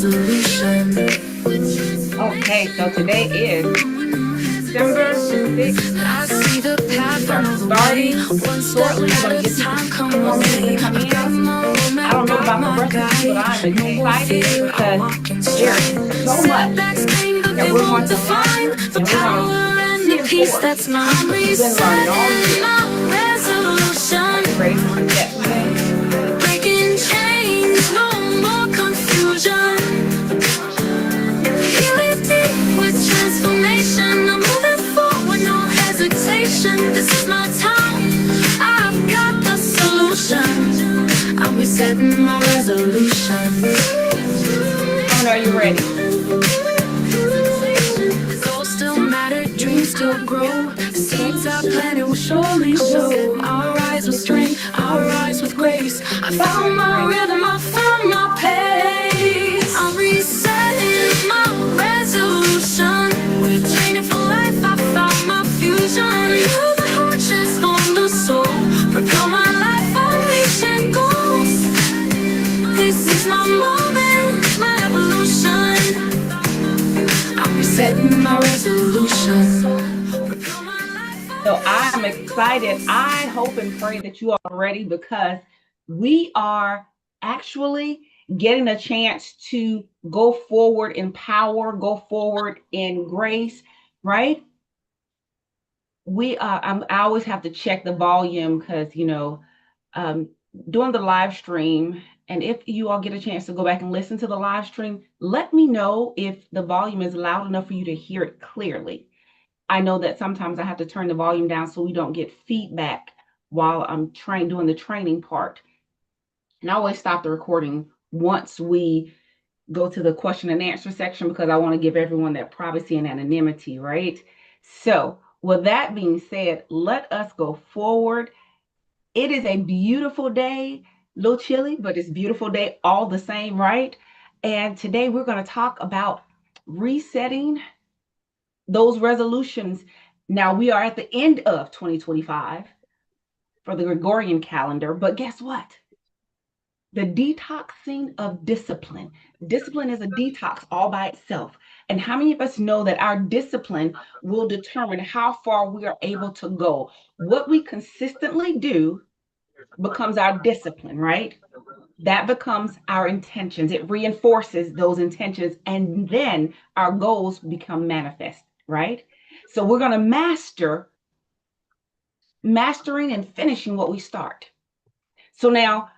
resolution. Okay, so today is December 6th. I see the path We are from the way, starting one step shortly. We're at going to a give people time. Come 10 more with minutes to me. come I've got in. my I roadmap, don't know got about the my rest of you, but I'm guide. No more excited fear, I because walk in there is stride. so much Setbacks came, but that they we're won't going to define learn the and we're going to power and the peace reinforce that's mine. what you've been learning all Resetting year. my Are resolution. you ready to reset today? Breaking chains, no more confusion. Feeling deep with transformation. I'm moving forward, no hesitation. This is my time. I've got the solution. I'm resetting my resolution. How many are you ready? Goals still matter, dreams still grow. The seeds I planted will surely show. I'll rise with strength, I'll rise with grace. I found my rhythm, I found my pace. I'm resetting my resolution. We're training for life, I found my fusion. You're the heart, chest on the soul. Propel my life, unleashing goals. This is my moment, my evolution. I'm resetting my resolution. So I'm excited. I hope and pray that you are ready because we are actually getting a chance to go forward in power, go forward in grace, right? I always have to check the volume because, um, doing the live stream, and if you all get a chance to go back and listen to the live stream, let me know if the volume is loud enough for you to hear it clearly. I know that sometimes I have to turn the volume down so we don't get feedback while I'm doing the training part. And I always stop the recording once we go to the question and answer section because I want to give everyone that privacy and anonymity, right? So, with that being said, let us go forward. It is a beautiful day, a little chilly, but it's a beautiful day all the same, right? And today we're going to talk about resetting those resolutions. Now we are at the end of 2025 for the Gregorian calendar, but guess what? The detoxing of discipline. Discipline is a detox all by itself. And how many of us know that our discipline will determine how far we are able to go? What we consistently do becomes our discipline, right? That becomes our intentions. It reinforces those intentions, and then our goals become manifest, right? So we're going to mastering and finishing what we start. So now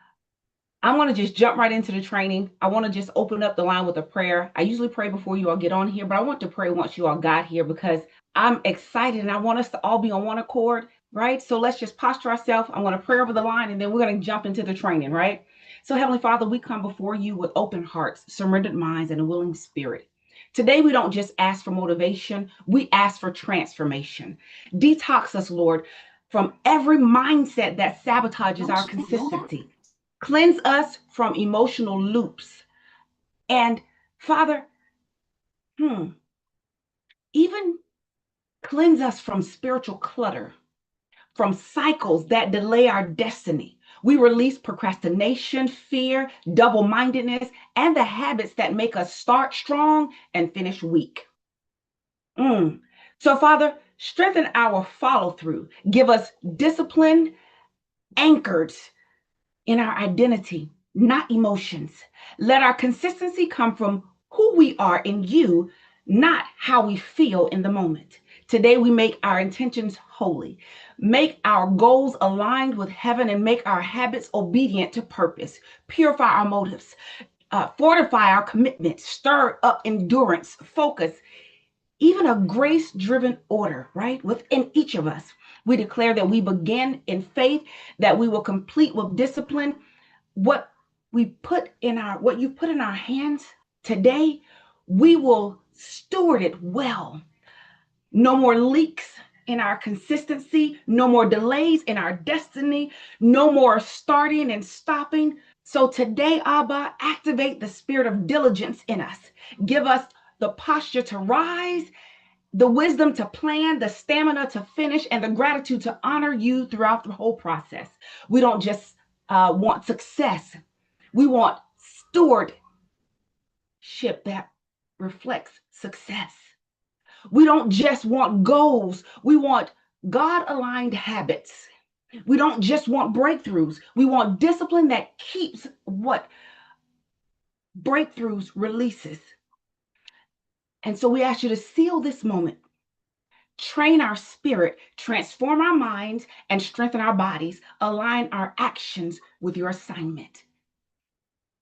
I'm going to just jump right into the training. I want to just open up the line with a prayer. I usually pray before you all get on here, but I want to pray once you all got here because I'm excited and I want us to all be on one accord, right? So let's just posture ourselves. I'm going to pray over the line and then we're going to jump into the training, right? So, Heavenly Father, we come before you with open hearts, surrendered minds, and a willing spirit. Today, we don't just ask for motivation, we ask for transformation. Detox us, Lord, from every mindset that sabotages our consistency. Cleanse us from emotional loops. And Father, even cleanse us from spiritual clutter, from cycles that delay our destiny. We release procrastination, fear, double mindedness, and the habits that make us start strong and finish weak. So, Father, strengthen our follow through. Give us discipline anchored in our identity, not emotions. Let our consistency come from who we are in you, not how we feel in the moment. Today, we make our intentions holy, make our goals aligned with heaven, and make our habits obedient to purpose. Purify our motives, fortify our commitment, stir up endurance, focus, even a grace driven order, right? Within each of us. We declare that we begin in faith, that we will complete with discipline, what what you put in our hands today, we will steward it well. No more leaks in our consistency, no more delays in our destiny, no more starting and stopping. So today, Abba, activate the spirit of diligence in us. Give us the posture to rise, the wisdom to plan, the stamina to finish, and the gratitude to honor you throughout the whole process. We don't just want success, we want stewardship. leadership that reflects success. We don't just want goals, we want God aligned habits. We don't just want breakthroughs, we want discipline that keeps what breakthroughs releases. And so we ask you to seal this moment, train our spirit, transform our minds, and strengthen our bodies, align our actions with your assignment.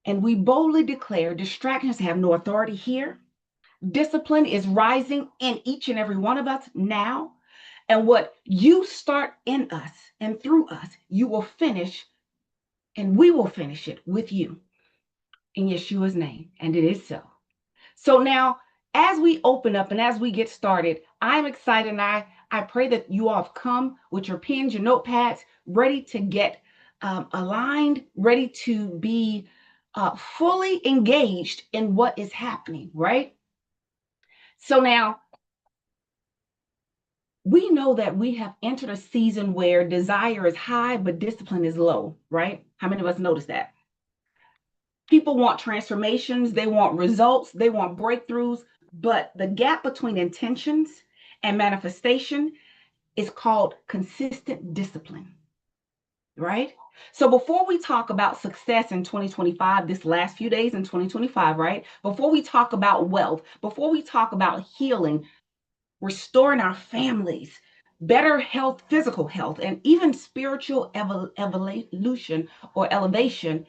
And we boldly declare distractions have no authority here. Discipline is rising in each and every one of us now. And what you start in us and through us, you will finish, and we will finish it with you in Yeshua's name. And it is so. So now, as we open up and as we get started, I'm excited, and I pray that you all have come with your pens, your notepads, ready to get aligned, ready to be fully engaged in what is happening, right? So now, we know that we have entered a season where desire is high, but discipline is low, right? How many of us notice that? People want transformations, they want results, they want breakthroughs, but the gap between intentions and manifestation is called consistent discipline, right? So before we talk about success in 2025, this last few days in 2025, right? Before we talk about wealth, before we talk about healing, restoring our families, better health, physical health, and even spiritual evolution or elevation,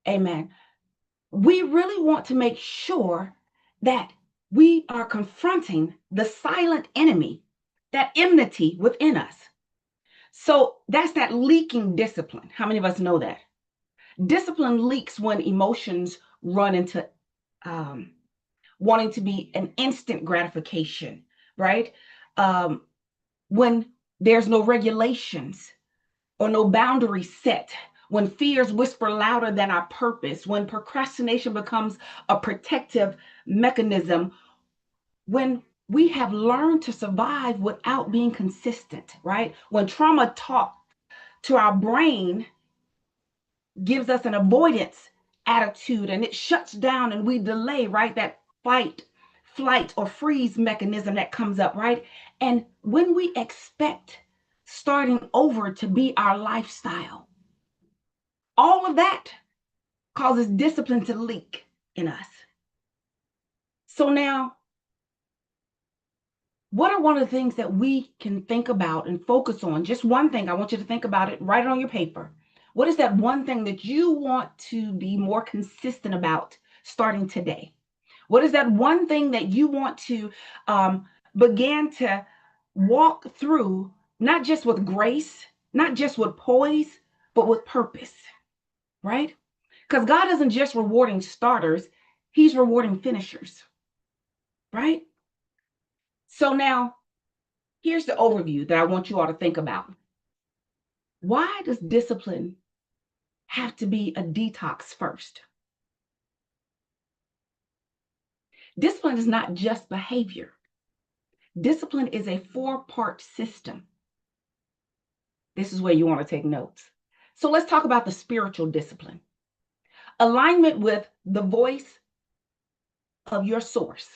amen. We really want to make sure that we are confronting the silent enemy, that enmity within us. So that's that leaking discipline. How many of us know that? Discipline leaks when emotions run into wanting to be an instant gratification, right? When there's no regulations or no boundaries set, when fears whisper louder than our purpose, when procrastination becomes a protective mechanism, when we have learned to survive without being consistent, right? When trauma taught to our brain gives us an avoidance attitude and it shuts down and we delay, right? That fight, flight, or freeze mechanism that comes up, right? And when we expect starting over to be our lifestyle, all of that causes discipline to leak in us. So now, what are one of the things that we can think about and focus on? Just one thing. I want you to think about it, write it on your paper. What is that one thing that you want to be more consistent about starting today? What is that one thing that you want to begin to walk through, not just with grace, not just with poise, but with purpose, right? Because God isn't just rewarding starters, He's rewarding finishers, right? So now, here's the overview that I want you all to think about. Why does discipline have to be a detox first? Discipline is not just behavior. Discipline is a four-part system. This is where you want to take notes. So let's talk about the spiritual discipline. Alignment with the voice of your source,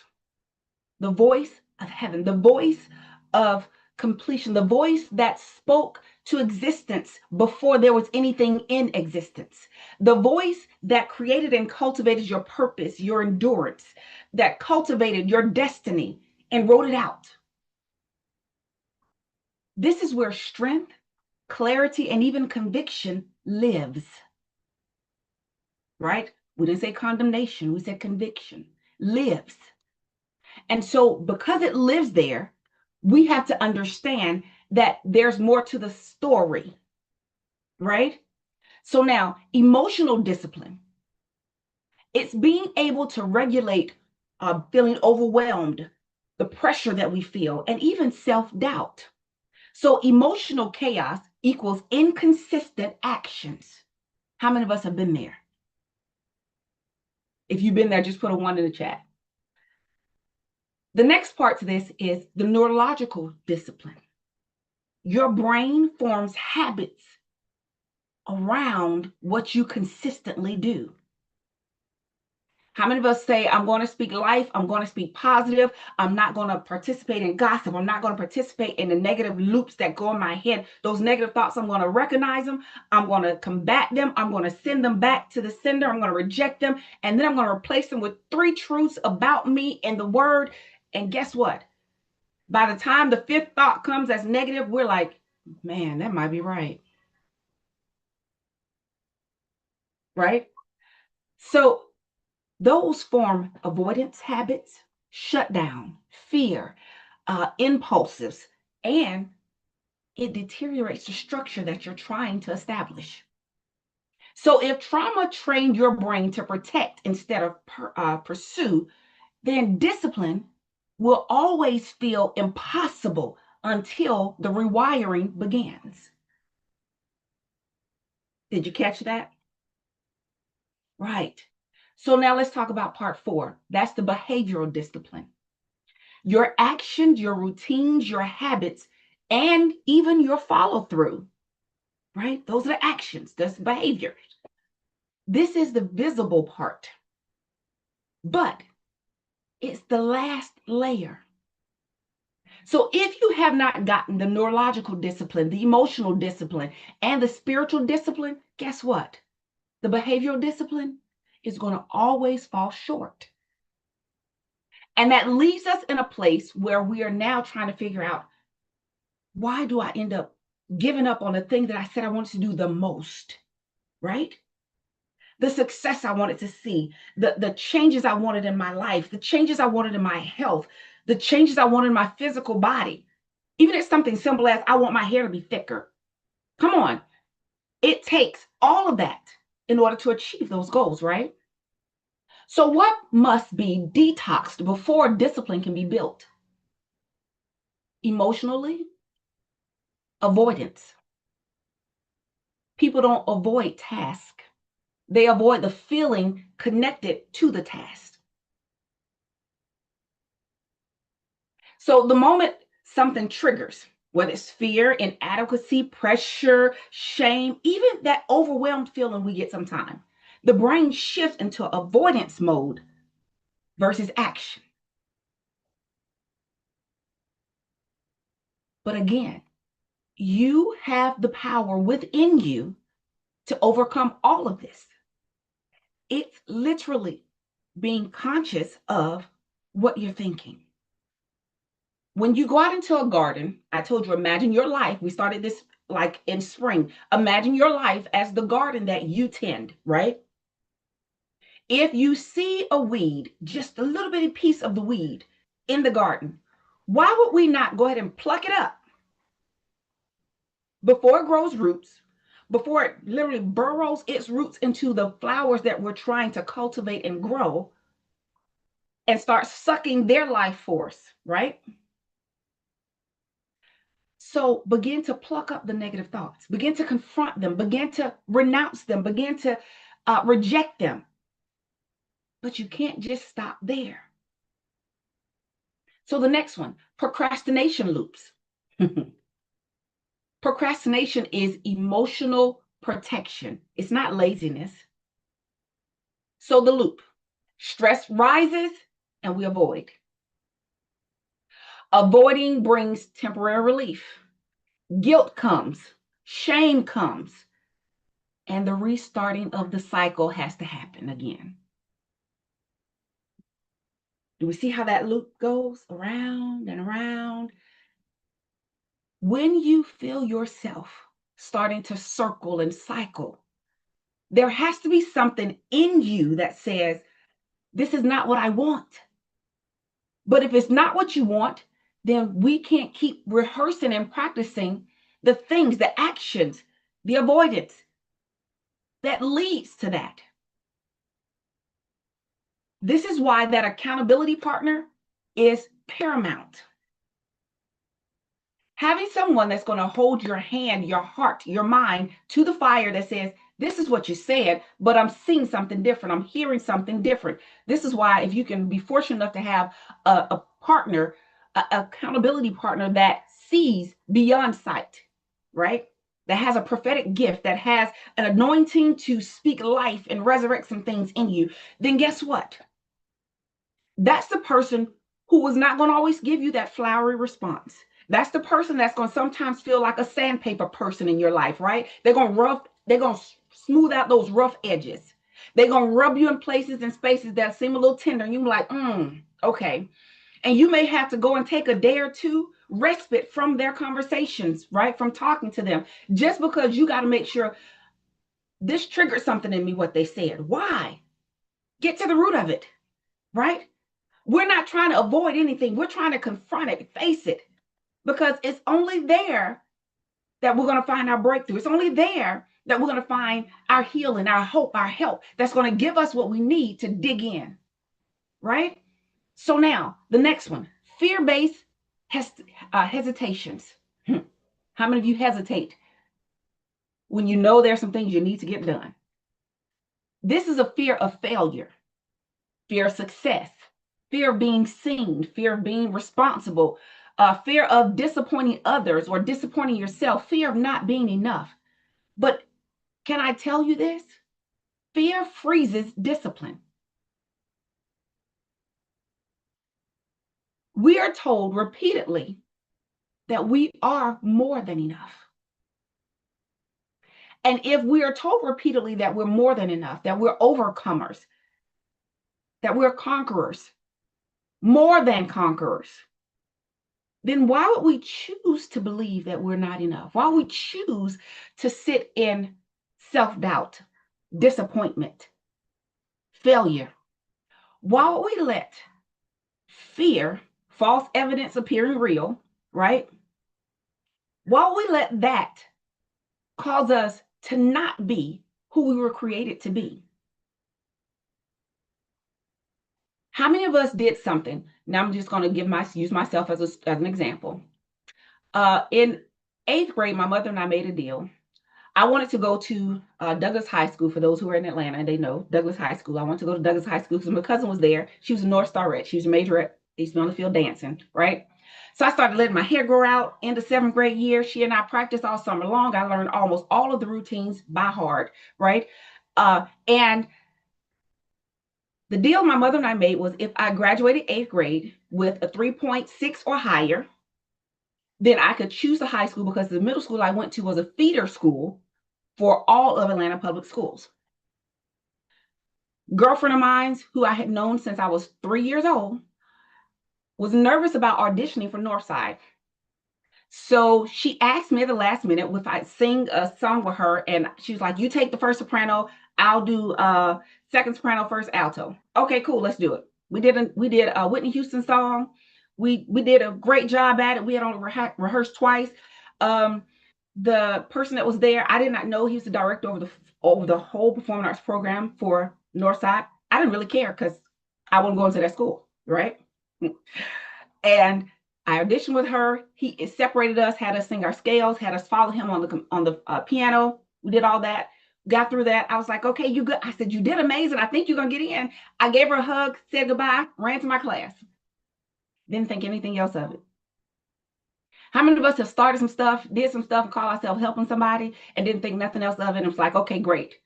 the voice of heaven, the voice of completion, the voice that spoke to existence before there was anything in existence, the voice that created and cultivated your purpose, your endurance, that cultivated your destiny and wrote it out. This is where strength, clarity, and even conviction lives, right? We didn't say condemnation, we said conviction lives. And so because it lives there, we have to understand that there's more to the story, right? So now, emotional discipline, it's being able to regulate feeling overwhelmed, the pressure that we feel, and even self-doubt. So emotional chaos equals inconsistent actions. How many of us have been there? If you've been there, just put a 1 in the chat. The next part to this is the neurological discipline. Your brain forms habits around what you consistently do. How many of us say, I'm going to speak life, I'm going to speak positive, I'm not going to participate in gossip, I'm not going to participate in the negative loops that go in my head, those negative thoughts, I'm going to recognize them, I'm going to combat them, I'm going to send them back to the sender, I'm going to reject them, and then I'm going to replace them with 3 truths about me in the word. And guess what? By the time the 5th thought comes as negative, we're like, man, that might be right. Right? So those form avoidance habits, shutdown, fear, impulses, and it deteriorates the structure that you're trying to establish. So if trauma trained your brain to protect instead of pursue, then discipline will always feel impossible until the rewiring begins. Did you catch that? Right. So now let's talk about part 4. That's the behavioral discipline. Your actions, your routines, your habits, and even your follow through, right? Those are the actions, that's behaviors. This is the visible part, but it's the last layer. So if you have not gotten the neurological discipline, the emotional discipline, and the spiritual discipline, guess what? The behavioral discipline is going to always fall short. And that leaves us in a place where we are now trying to figure out, why do I end up giving up on the thing that I said I wanted to do the most, right? The success I wanted to see, the changes I wanted in my life, the changes I wanted in my health, the changes I wanted in my physical body. Even if something simple as I want my hair to be thicker. Come on. It takes all of that in order to achieve those goals, right? So, what must be detoxed before discipline can be built? Emotionally, avoidance. People don't avoid tasks, they avoid the feeling connected to the task. So, the moment something triggers, whether it's fear, inadequacy, pressure, shame, even that overwhelmed feeling we get sometimes, the brain shifts into avoidance mode versus action. But again, you have the power within you to overcome all of this. It's literally being conscious of what you're thinking. When you go out into a garden, I told you, imagine your life. We started this like in spring. Imagine your life as the garden that you tend, right? If you see a weed, just a little bitty piece of the weed in the garden, why would we not go ahead and pluck it up before it grows roots, before it literally burrows its roots into the flowers that we're trying to cultivate and grow, and start sucking their life force, right? So begin to pluck up the negative thoughts, begin to confront them, begin to renounce them, begin to reject them. But you can't just stop there. So the next one, procrastination loops. Procrastination is emotional protection. It's not laziness. So the loop, stress rises and we avoid. Avoiding brings temporary relief. Guilt comes, shame comes, and the restarting of the cycle has to happen again. Do we see how that loop goes around and around? When you feel yourself starting to circle and cycle, there has to be something in you that says, this is not what I want. But if it's not what you want, then we can't keep rehearsing and practicing the things, the actions, the avoidance that leads to that. This is why that accountability partner is paramount. Having someone that's going to hold your hand, your heart, your mind to the fire that says, this is what you said, but I'm seeing something different. I'm hearing something different. This is why, if you can be fortunate enough to have a partner, an accountability partner that sees beyond sight, right? That has a prophetic gift, that has an anointing to speak life and resurrect some things in you, then guess what? That's the person who is not going to always give you that flowery response. That's the person that's going to sometimes feel like a sandpaper person in your life, right? They're going to smooth out those rough edges. They're going to rub you in places and spaces that seem a little tender. And you're like, okay. And you may have to go and take a day or two respite from their conversations, right? From talking to them, just because you got to make sure this triggered something in me, what they said. Why? Get to the root of it, right? We're not trying to avoid anything. We're trying to confront it, face it, because it's only there that we're going to find our breakthrough. It's only there that we're going to find our healing, our hope, our help that's going to give us what we need to dig in, right? So now the next one, fear-based hesitations. How many of you hesitate when you know there's some things you need to get done? This is a fear of failure, fear of success, fear of being seen, fear of being responsible, fear of disappointing others or disappointing yourself, fear of not being enough. But can I tell you this? Fear freezes discipline. We are told repeatedly that we are more than enough. And if we are told repeatedly that we're more than enough, that we're overcomers, that we're conquerors, more than conquerors, then why would we choose to believe that we're not enough? Why would we choose to sit in self-doubt, disappointment, failure? Why would we let fear, false evidence appearing real, right? Why would we let that cause us to not be who we were created to be? How many of us did something? Now I'm just going to use myself as an example. In 8th grade, my mother and I made a deal. I wanted to go to Douglas High School. For those who are in Atlanta, and they know Douglas High School. I wanted to go to Douglas High School because my cousin was there. She was a North Star Red. She was a major at East on the field dancing, right? So I started letting my hair grow out in the 7th grade year. She and I practiced all summer long. I learned almost all of the routines by heart, right? And the deal my mother and I made was if I graduated 8th grade with a 3.6 or higher, then I could choose the high school because the middle school I went to was a feeder school for all of Atlanta public schools. Girlfriend of mine who I had known since I was 3 years old was nervous about auditioning for Northside. So she asked me at the last minute if I'd sing a song with her, and she was like, "You take the first soprano, I'll do second soprano, first alto." Okay, cool, let's do it. We did a Whitney Houston song. We did a great job at it. We had only rehearsed twice. Um, the person that was there, I did not know he was the director over the whole performing arts program for Northside. I didn't really care because I wasn't going to that school, right? And I auditioned with her. He separated us, had us sing our scales, had us follow him on the piano. We did all that. Got through that. I was like, "Okay, you good?" I said, "You did amazing. I think you're gonna get in." I gave her a hug, said goodbye, ran to my class. Didn't think anything else of it. How many of us have started some stuff, did some stuff, and call ourselves helping somebody, and didn't think nothing else of it? And it was like, okay, great.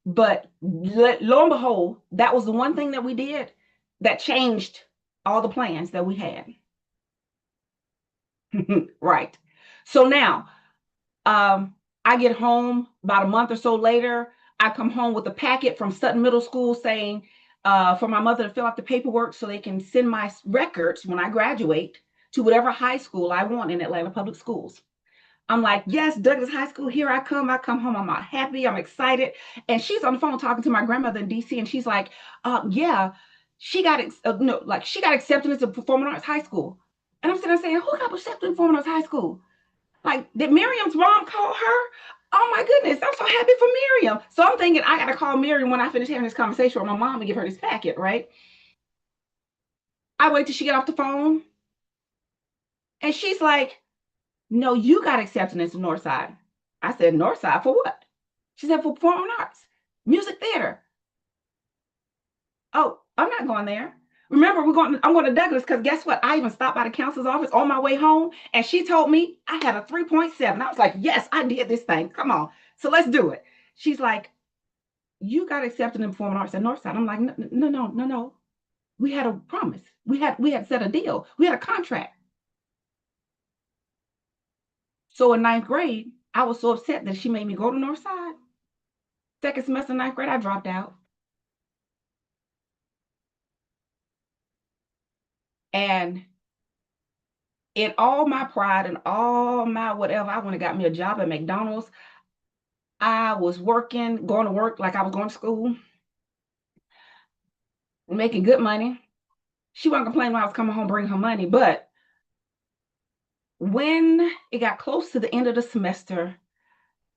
But lo and behold, that was the one thing that we did that changed all the plans that we had. Right. So now, I get home about a month or so later. I come home with a packet from Sutton Middle School saying for my mother to fill out the paperwork so they can send my records when I graduate to whatever high school I want in Atlanta Public Schools. I'm like, "Yes, Douglas High School, here I come." I come home, I'm all happy, I'm excited. And she's on the phone talking to my grandmother in DC, and she's like, "Yeah, she got no, like she got accepted into Performing Arts High School." And I'm sitting there saying, "Who got accepted in Performing Arts High School? Like, did Miriam's mom call her? Oh my goodness, I'm so happy for Miriam." So I'm thinking I got to call Miriam when I finish having this conversation with my mom and give her this packet, right? I wait till she get off the phone, and she's like, "No, you got accepted into Northside." I said, "Northside for what?" She said, "For performing arts, music theater." "Oh, I'm not going there. Remember, I'm going to Douglas because guess what? I even stopped by the counselor's office on my way home, and she told me I had a 3.7. I was like, "Yes, I did this thing. Come on. So let's do it." She's like, "You got accepted in performing arts at Northside." I'm like, "No, no, no, no, no. We had a promise. We had set a deal. We had a contract. So in ninth grade, I was so upset that she made me go to Northside. Second semester, ninth grade, I dropped out. And in all my pride and all my whatever, I went and got me a job at McDonald's. I was working, going to work like I was going to school, making good money. She wasn't complaining when I was coming home bringing her money. But when it got close to the end of the semester,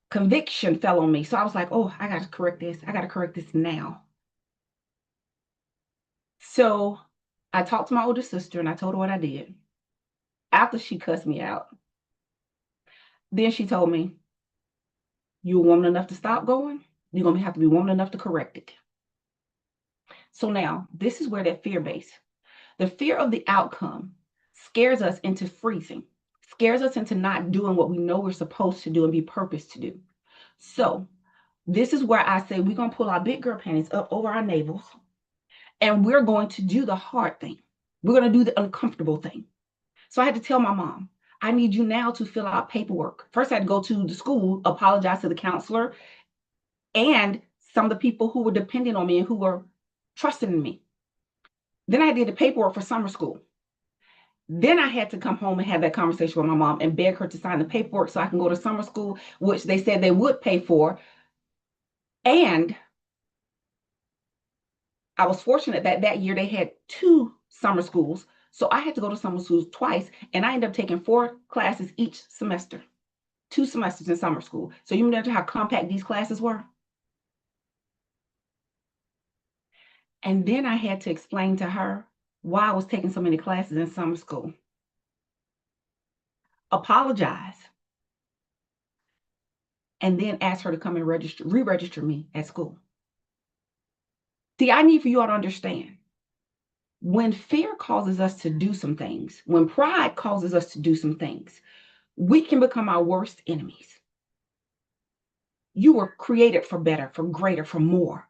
conviction fell on me. So I was like, oh, I got to correct this. I got to correct this now. So I talked to my older sister and I told her what I did. After she cussed me out, then she told me, you're woman enough to stop going. You're going to have to be woman enough to correct it. So now this is where that fear base, the fear of the outcome scares us into freezing, scares us into not doing what we know we're supposed to do and be purposed to do. So this is where I say we're going to pull our big girl panties up over our navels and we're going to do the hard thing. We're going to do the uncomfortable thing. So I had to tell my mom, I need you now to fill out paperwork. First, I had to go to the school, apologize to the counselor and some of the people who were depending on me and who were trusting in me. Then I did the paperwork for summer school. Then I had to come home and have that conversation with my mom and beg her to sign the paperwork so I can go to summer school, which they said they would pay for. And I was fortunate that that year they had 2 summer schools. So I had to go to summer schools twice, and I ended up taking 4 classes each semester, 2 semesters in summer school. So you remember how compact these classes were? And then I had to explain to her why I was taking so many classes in summer school. Apologize, and then ask her to come and re-register me at school. See, I need for you all to understand, when fear causes us to do some things, when pride causes us to do some things, we can become our worst enemies. You were created for better, for greater, for more.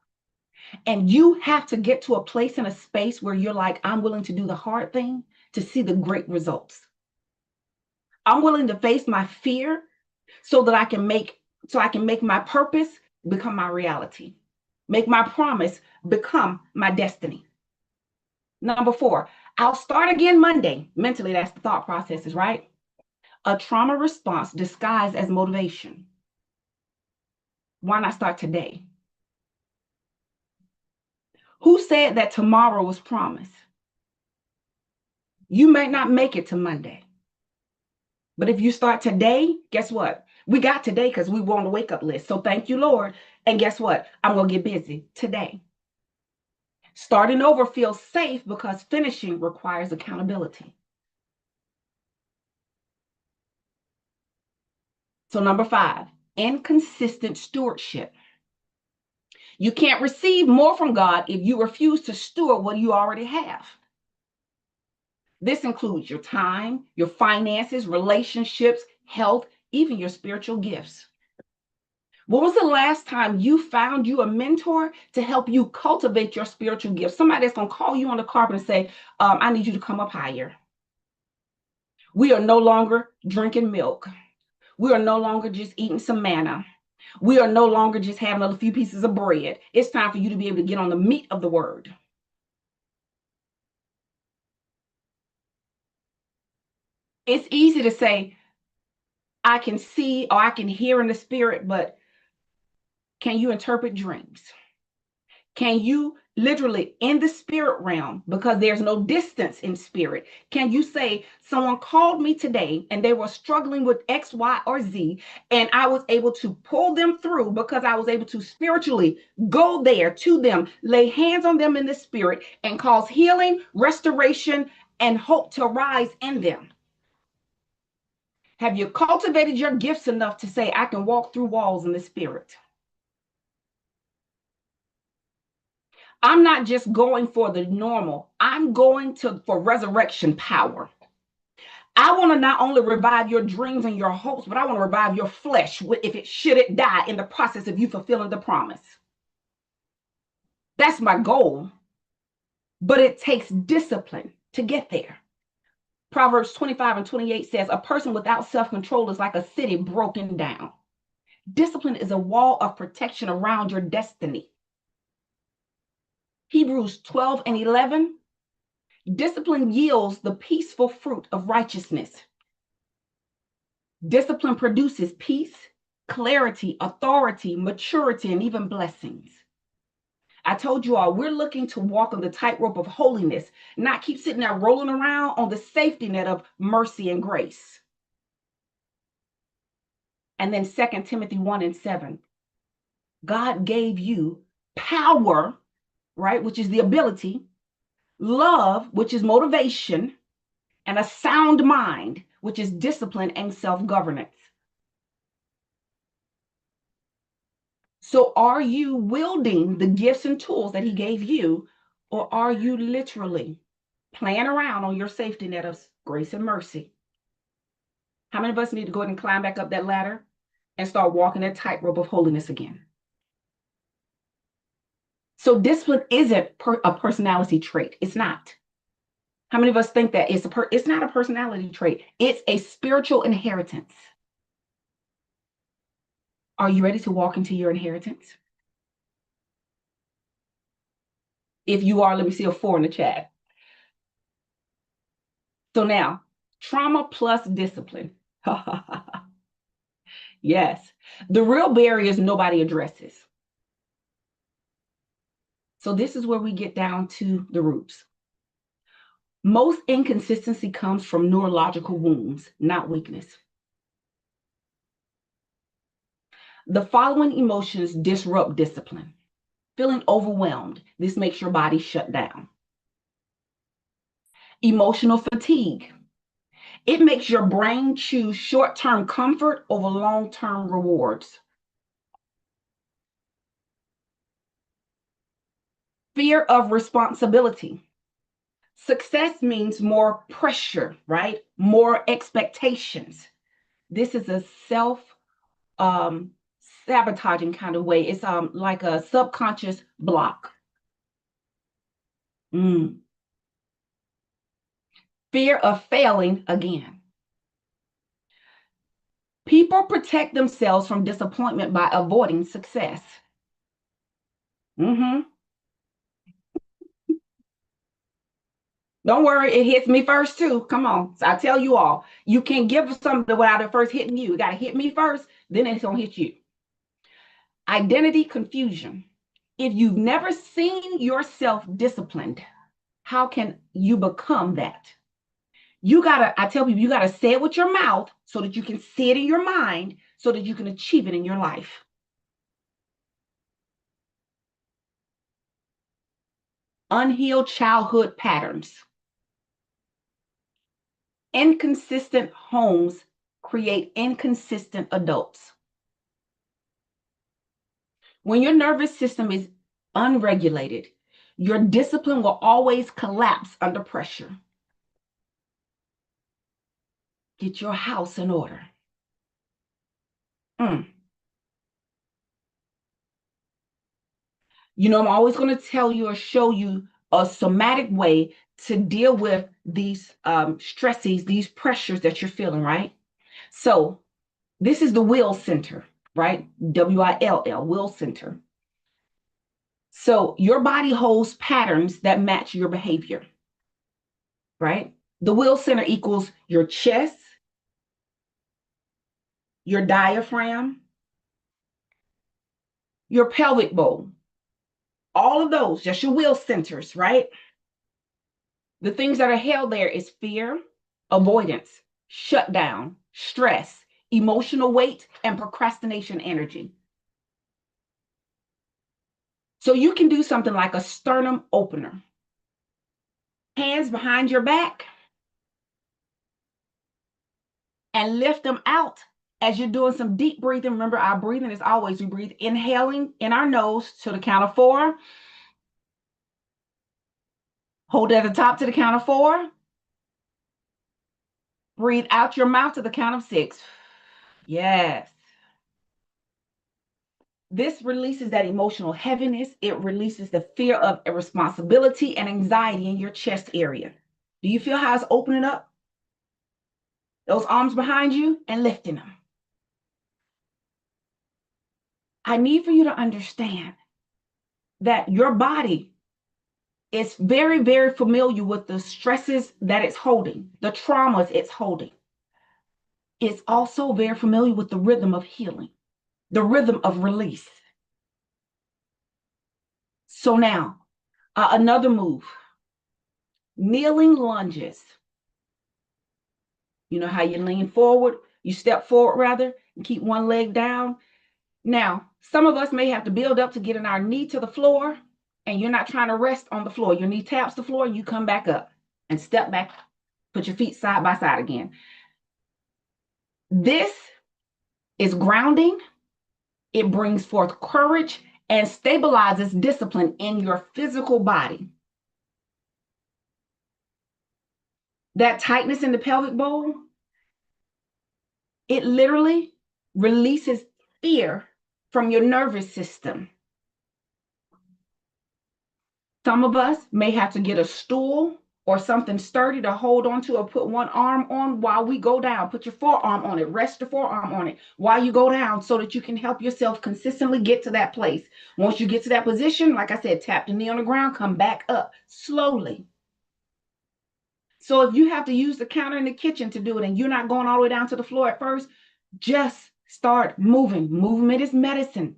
And you have to get to a place in a space where you're like, I'm willing to do the hard thing to see the great results. I'm willing to face my fear so that I can make my purpose become my reality. Make my promise become my destiny. Number 4, I'll start again Monday. Mentally, that's the thought processes, right? A trauma response disguised as motivation. Why not start today? Who said that tomorrow was promised? You may not make it to Monday. But if you start today, guess what? We got today because we were on the wake up list. So thank you, Lord. And guess what? I'm going to get busy today. Starting over feels safe because finishing requires accountability. So number 5, inconsistent stewardship. You can't receive more from God if you refuse to steward what you already have. This includes your time, your finances, relationships, health, even your spiritual gifts. When was the last time you found you a mentor to help you cultivate your spiritual gifts? Somebody that's going to call you on the carpet and say, I need you to come up higher. We are no longer drinking milk. We are no longer just eating some manna. We are no longer just having a few pieces of bread. It's time for you to be able to get on the meat of the word. It's easy to say, I can see or I can hear in the spirit, but can you interpret dreams? Can you literally in the spirit realm, because there's no distance in spirit, can you say, someone called me today and they were struggling with X, Y, or Z, and I was able to pull them through because I was able to spiritually go there to them, lay hands on them in the spirit, and cause healing, restoration, and hope to rise in them? Have you cultivated your gifts enough to say, I can walk through walls in the spirit? I'm not just going for the normal. I'm going for resurrection power. I want to not only revive your dreams and your hopes, but I want to revive your flesh if it should it die in the process of you fulfilling the promise. That's my goal. but it takes discipline to get there. Proverbs 25:28 says, a person without self control is like a city broken down. Discipline is a wall of protection around your destiny. Hebrews 12:11, discipline yields the peaceful fruit of righteousness. Discipline produces peace, clarity, authority, maturity, and even blessings. I told you all, we're looking to walk on the tightrope of holiness, not keep sitting there rolling around on the safety net of mercy and grace. And then 2 Timothy 1:7, God gave you power, right, which is the ability, love, which is motivation, and a sound mind, which is discipline and self-governance. So are you wielding the gifts and tools that he gave you, or are you literally playing around on your safety net of grace and mercy? How many of us need to go ahead and climb back up that ladder and start walking that tightrope of holiness again? So discipline isn't a personality trait. It's not. How many of us think that it's not a personality trait? It's a spiritual inheritance. Are you ready to walk into your inheritance? If you are, let me see a 4 in the chat. So now, trauma plus discipline. Yes. The real barriers nobody addresses. So this is where we get down to the roots. Most inconsistency comes from neurological wounds, not weakness. The following emotions disrupt discipline. Feeling overwhelmed. This makes your body shut down. Emotional fatigue. It makes your brain choose short-term comfort over long-term rewards. Fear of responsibility. Success means more pressure, right? More expectations. This is a self sabotaging kind of way. It's like a subconscious block. Fear of failing again. People protect themselves from disappointment by avoiding success. Don't worry, it hits me first too. Come on. So I tell you all, you can't give something without it first hitting you. It got to hit me first, then it's going to hit you. Identity confusion. If you've never seen yourself disciplined, how can you become that? I tell people, you got to say it with your mouth so that you can see it in your mind so that you can achieve it in your life. Unhealed childhood patterns. Inconsistent homes create inconsistent adults. When your nervous system is unregulated, your discipline will always collapse under pressure. Get your house in order. You know, I'm always going to tell you or show you a somatic way to deal with these stresses, these pressures that you're feeling, right? So this is the will center, right? WILL, will center. So your body holds patterns that match your behavior, right? The will center equals your chest, your diaphragm, your pelvic bowl. All of those, just your will centers, right? The things that are held there is fear, avoidance, shutdown, stress, emotional weight, and procrastination energy. So you can do something like a sternum opener. Hands behind your back and lift them out as you're doing some deep breathing. Remember, our breathing is always, we breathe inhaling in our nose to the count of 4. Hold it at the top to the count of 4. Breathe out your mouth to the count of 6. Yes. This releases that emotional heaviness. It releases the fear of irresponsibility and anxiety in your chest area. Do you feel how it's opening up? Those arms behind you and lifting them. I need for you to understand that your body is very, very familiar with the stresses that it's holding, the traumas it's holding. It's also very familiar with the rhythm of healing, the rhythm of release. So now, another move, kneeling lunges. You know how you lean forward, you step forward rather, and keep one leg down. Now, some of us may have to build up to getting our knee to the floor, and you're not trying to rest on the floor. Your knee taps the floor, and you come back up and step back, put your feet side by side again. This is grounding. It brings forth courage and stabilizes discipline in your physical body. That tightness in the pelvic bowl, it literally releases fear from your nervous system. Some of us may have to get a stool or something sturdy to hold on to or put one arm on while we go down. Put your forearm on it, rest your forearm on it while you go down so that you can help yourself consistently get to that place. Once you get to that position, like I said, tap the knee on the ground, come back up slowly. So if you have to use the counter in the kitchen to do it and you're not going all the way down to the floor at first, just start moving. Movement is medicine.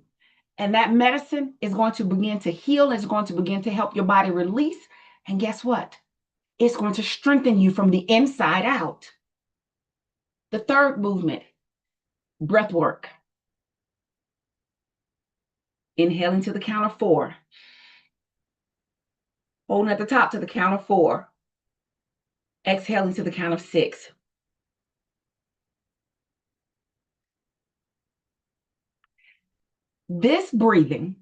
And that medicine is going to begin to heal. It's going to begin to help your body release. And guess what? It's going to strengthen you from the inside out. The third movement, breath work. Inhaling to the count of 4. Holding at the top to the count of 4. Exhaling to the count of 6. This breathing,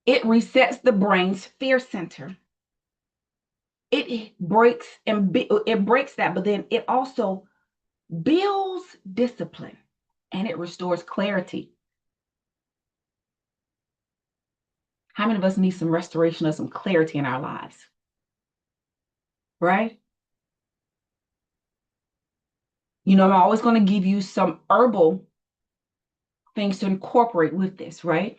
it resets the brain's fear center. It breaks that, but then it also builds discipline and it restores clarity. How many of us need some restoration of some clarity in our lives? Right? You know, I'm always going to give you some herbal things to incorporate with this, right?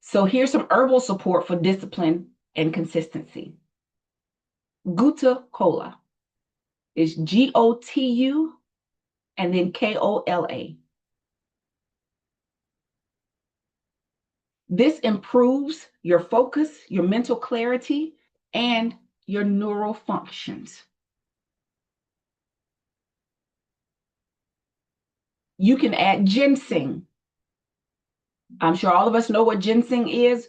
So here's some herbal support for discipline and consistency. Gutta Cola is Gotu and then Kola. This improves your focus, your mental clarity, and your neural functions. You can add ginseng. I'm sure all of us know what ginseng is.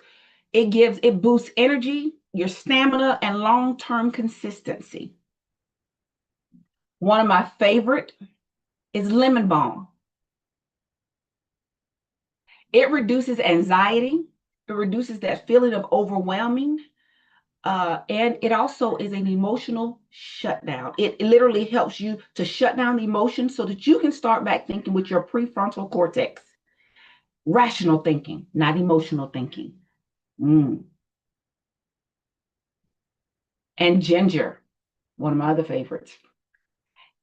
It boosts energy, your stamina, and long-term consistency. One of my favorite is lemon balm. It reduces anxiety. It reduces that feeling of overwhelming. And it also is an emotional shutdown. It literally helps you to shut down the emotions so that you can start back thinking with your prefrontal cortex. Rational thinking, not emotional thinking. And ginger, one of my other favorites.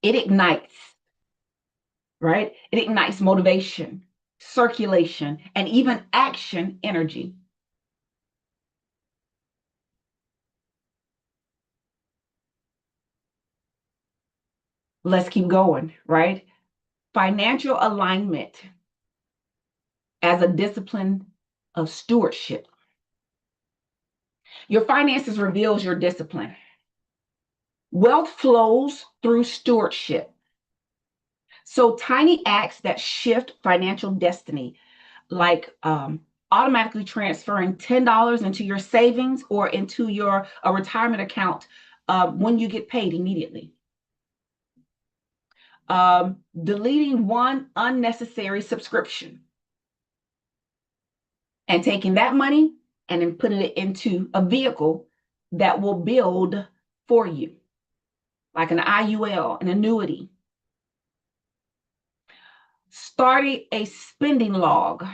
It ignites, right? It ignites motivation, circulation, and even action energy. Let's keep going, right? Financial alignment as a discipline of stewardship. Your finances reveals your discipline. Wealth flows through stewardship. So tiny acts that shift financial destiny, like automatically transferring $10 into your savings or into your retirement account when you get paid immediately. Deleting one unnecessary subscription and taking that money and then putting it into a vehicle that will build for you, like an IUL, an annuity. Starting a spending log.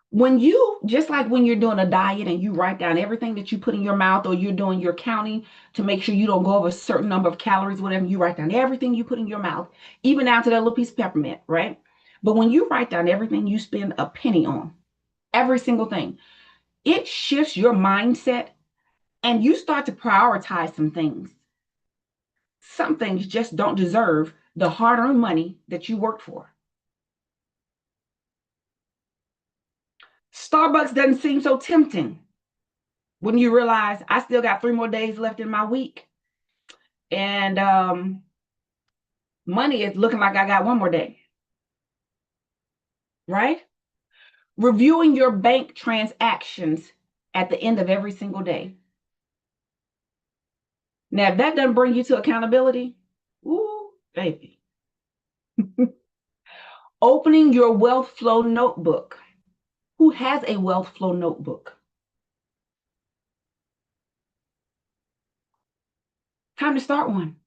When you, just like when you're doing a diet and you write down everything that you put in your mouth, or you're doing your counting to make sure you don't go over a certain number of calories, whatever, you write down everything you put in your mouth, even down to that little piece of peppermint, right? But when you write down everything you spend a penny on, every single thing, it shifts your mindset and you start to prioritize some things. Some things just don't deserve the hard earned money that you worked for. Starbucks doesn't seem so tempting when you realize I still got 3 more days left in my week. And money is looking like I got 1 more day, right? Reviewing your bank transactions at the end of every single day. Now, if that doesn't bring you to accountability, ooh, baby. Opening your wealth flow notebook. Who has a wealth flow notebook? Time to start one.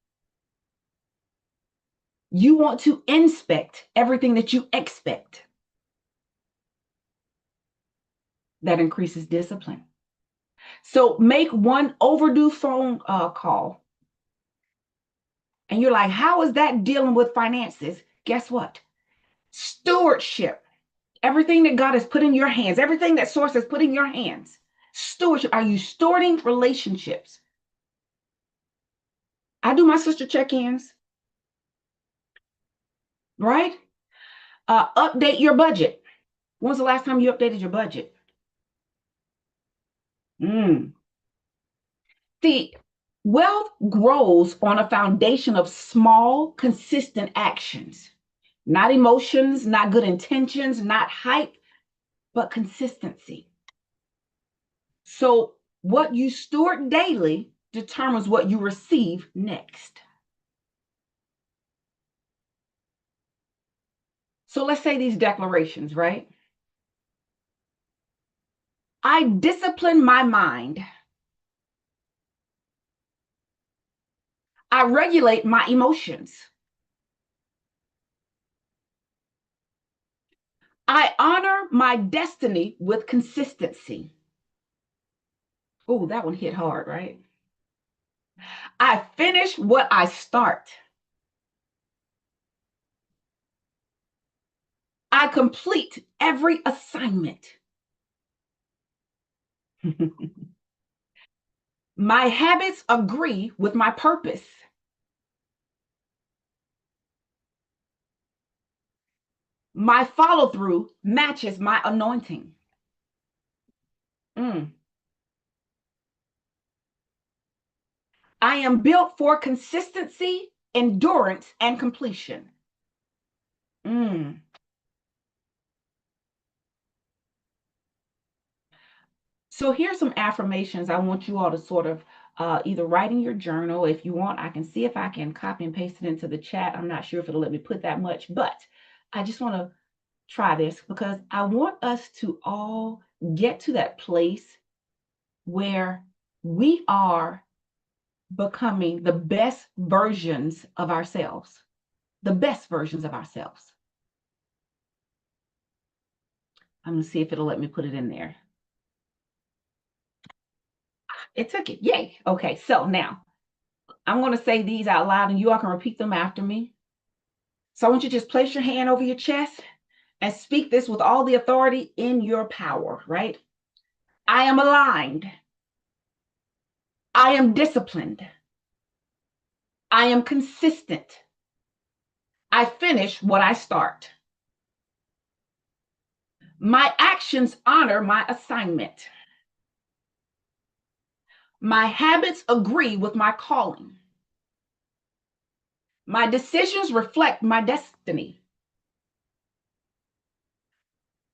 You want to inspect everything that you expect. That increases discipline. So make one overdue phone call. And you're like, how is that dealing with finances? Guess what? Stewardship. Everything that God has put in your hands, everything that source has put in your hands. Stewardship. Are you stewarding relationships? I do my sister check-ins, right? Update your budget. When's the last time you updated your budget? See, wealth grows on a foundation of small, consistent actions, not emotions, not good intentions, not hype, but consistency. So, what you steward daily determines what you receive next. So, let's say these declarations, right? I discipline my mind. I regulate my emotions. I honor my destiny with consistency. Oh, that one hit hard, right? I finish what I start. I complete every assignment. My habits agree with my purpose. My follow through matches my anointing. Mm. I am built for consistency, endurance, and completion. Mm. So here's some affirmations I want you all to sort of either write in your journal. If you want, I can see if I can copy and paste it into the chat. I'm not sure if it'll let me put that much, but I just want to try this because I want us to all get to that place where we are becoming the best versions of ourselves, the best versions of ourselves. I'm going to see if it'll let me put it in there. It took it. Yay. Okay. So now I'm going to say these out loud and you all can repeat them after me. So I want you to just place your hand over your chest and speak this with all the authority in your power, right? I am aligned. I am disciplined. I am consistent. I finish what I start. My actions honor my assignment. My habits agree with my calling. My decisions reflect my destiny.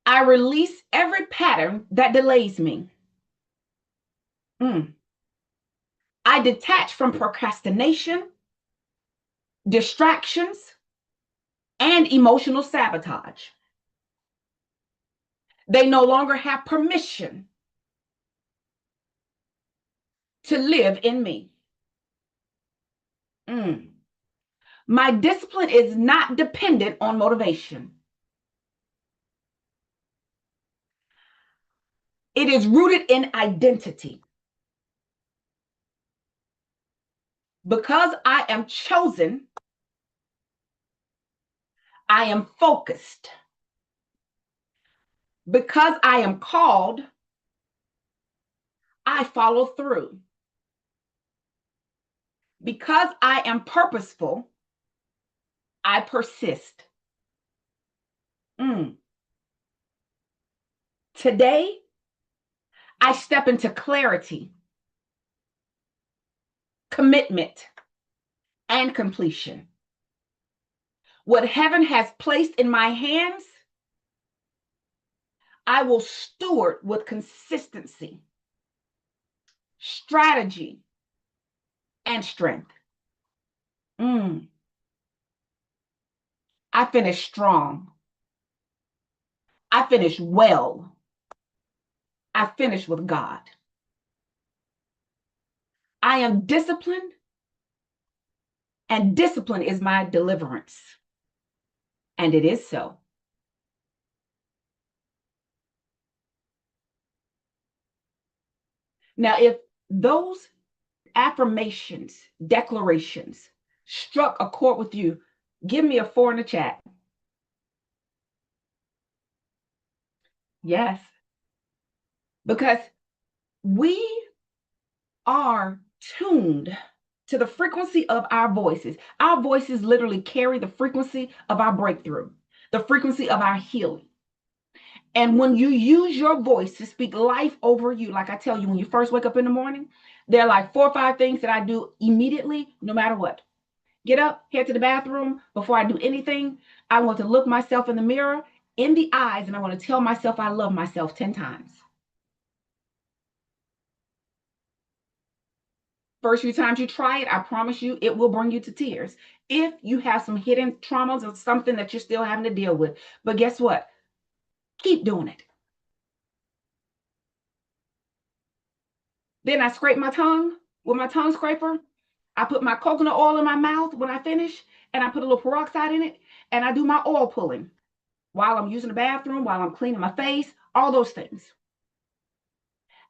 I release every pattern that delays me. I detach from procrastination, distractions, and emotional sabotage. They no longer have permission to live in me. My discipline is not dependent on motivation. It is rooted in identity. Because I am chosen, I am focused. Because I am called, I follow through. Because I am purposeful, I persist. Mm. Today, I step into clarity, commitment, and completion. What heaven has placed in my hands, I will steward with consistency, strategy, and strength. Mm. I finish strong. I finish well. I finish with God. I am disciplined, and discipline is my deliverance. And it is so. Now, if those affirmations, declarations struck a chord with you, give me a 4 in the chat. Yes, because we are tuned to the frequency of our voices. Our voices literally carry the frequency of our breakthrough, the frequency of our healing. And when you use your voice to speak life over you, like I tell you, when you first wake up in the morning, there are like 4 or 5 things that I do immediately, no matter what. Get up, head to the bathroom. Before I do anything, I want to look myself in the mirror, in the eyes, and I want to tell myself I love myself 10 times. First few times you try it, I promise you, it will bring you to tears. If you have some hidden traumas or something that you're still having to deal with. But guess what? Keep doing it. Then I scrape my tongue with my tongue scraper. I put my coconut oil in my mouth when I finish, and I put a little peroxide in it, and I do my oil pulling while I'm using the bathroom, while I'm cleaning my face, all those things.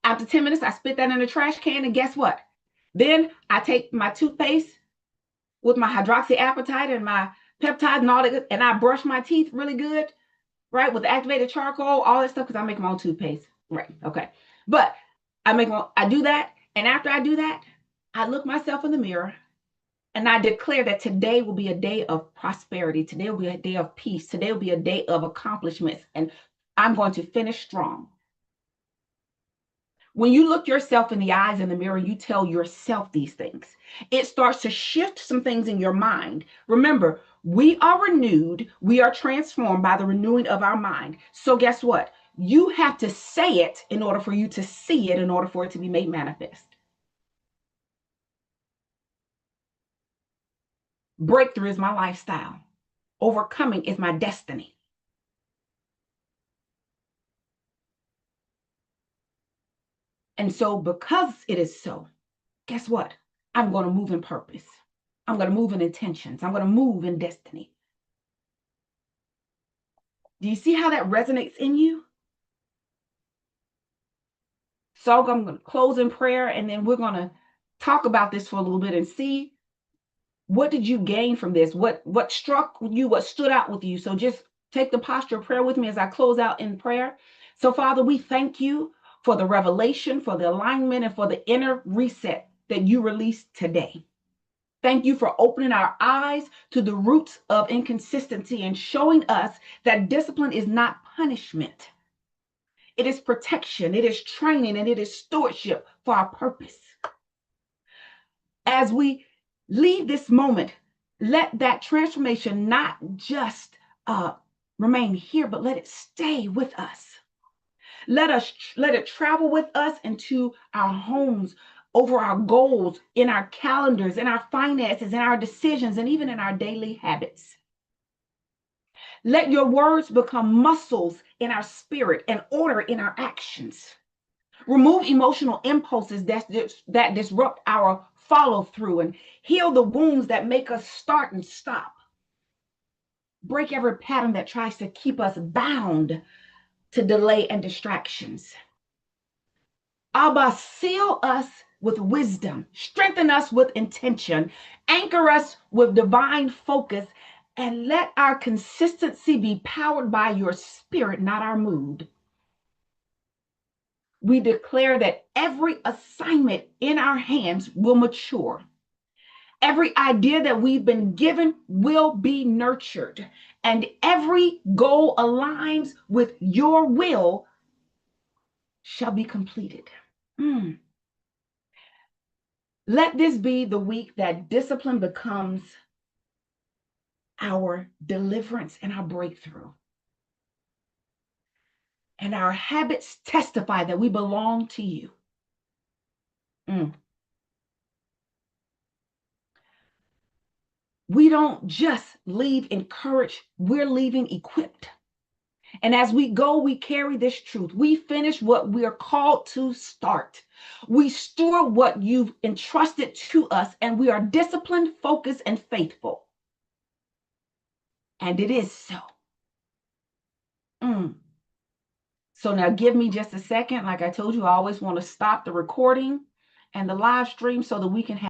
After 10 minutes, I spit that in the trash can, and guess what? Then I take my toothpaste with my hydroxyapatite and my peptides and all that, and I brush my teeth really good, right, with activated charcoal, all that stuff, because I make my own toothpaste. Right, okay. But I do that, and after I do that, I look myself in the mirror and I declare that today will be a day of prosperity. Today will be a day of peace. Today will be a day of accomplishments, and I'm going to finish strong. When you look yourself in the eyes in the mirror, you tell yourself these things. It starts to shift some things in your mind. Remember, we are renewed, we are transformed by the renewing of our mind. So, guess what? You have to say it in order for you to see it, in order for it to be made manifest. Breakthrough is my lifestyle, overcoming is my destiny. And so, because it is so, guess what? I'm going to move in purpose. I'm going to move in intentions. I'm going to move in destiny. Do you see how that resonates in you? So I'm going to close in prayer, and then we're going to talk about this for a little bit and see what did you gain from this? What struck you? What stood out with you? So just take the posture of prayer with me as I close out in prayer. So Father, we thank you for the revelation, for the alignment, and for the inner reset that you released today. Thank you for opening our eyes to the roots of inconsistency and showing us that discipline is not punishment. It is protection, it is training, and it is stewardship for our purpose. As we leave this moment, let that transformation not just remain here, but let it stay with us. Let it travel with us into our homes, over our goals, in our calendars, in our finances, in our decisions, and even in our daily habits. Let your words become muscles in our spirit and order in our actions. Remove emotional impulses that disrupt our follow through and heal the wounds that make us start and stop. Break every pattern that tries to keep us bound to delay and distractions. Abba, seal us with wisdom, strengthen us with intention, anchor us with divine focus, and let our consistency be powered by your spirit, not our mood. We declare that every assignment in our hands will mature. Every idea that we've been given will be nurtured, and every goal aligns with your will shall be completed. Mm. Let this be the week that discipline becomes our deliverance and our breakthrough. And our habits testify that we belong to you. Mm. We don't just leave encouraged, we're leaving equipped. And as we go, we carry this truth. We finish what we are called to start. We store what you've entrusted to us, and we are disciplined, focused, and faithful. And it is so. Mm. So now give me just a second. Like I told you, I always want to stop the recording and the live stream so that we can have